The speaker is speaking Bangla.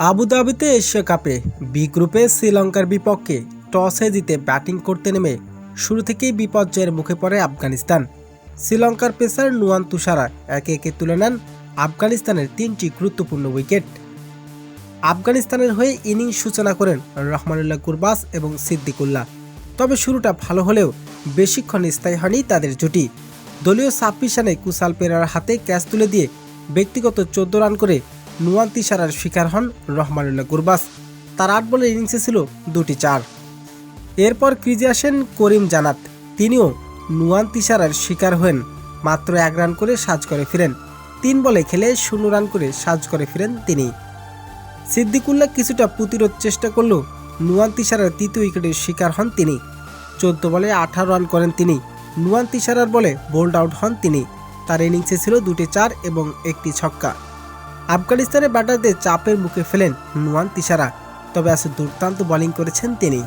আবুধাবিতে এশিয়া কাপে বি গ্রুপে শ্রীলঙ্কার বিপক্ষে টসে জিতে ব্যাটিং করতে নেমে শুরু থেকেই বিপর্যয়ের মুখে পড়ে আফগানিস্তান। শ্রীলঙ্কার পেসার নুয়ান তুষারা একে একে তুলে নেন আফগানিস্তানের 3টি গুরুত্বপূর্ণ উইকেট। আফগানিস্তানের হয়ে ইনিংস সূচনা করেন রহমানুল্লাহ গুরবাজ এবং সিদ্দিকুল্লাহ। তবে শুরুটা ভালো হলেও বেশিক্ষণ স্থায়ী হয়নি তাদের জুটি। দলীয় 26 রানে কুশাল পেরেরার হাতে ক্যাচ তুলে দিয়ে ব্যক্তিগত 14 রান করে নুয়ান তিশারার শিকার হন রহমানুল্লাহ গুরবাজ। তার 8 বলের ইনিংসে ছিল 2টি 4। এরপর ক্রিজে আসেন করিম জানাত। তিনিও নুয়ান তিশারার শিকার হন মাত্র 1 রান করে সাজ করে ফিরেন। 3 বলে খেলে 0 রান করে সাজ করে ফিরেন তিনি। সিদ্দিকুল্লাহ কিছুটা প্রতিরোধ চেষ্টা করলেও নুয়ান তিশারার 3য় উইকেটের শিকার হন তিনি। 14 বলে 18 রান করেন তিনি। নুয়ান তিশারার বলে বোল্ড আউট হন তিনি। তার ইনিংসে ছিল 2টি 4 এবং 1টি ছক্কা। আফগানিস্তানের ব্যাটারদের চাপের মুখে ফেলেন নুয়ান তিশারা। তবে আজ দুর্দান্ত বোলিং করেছেন তিনি।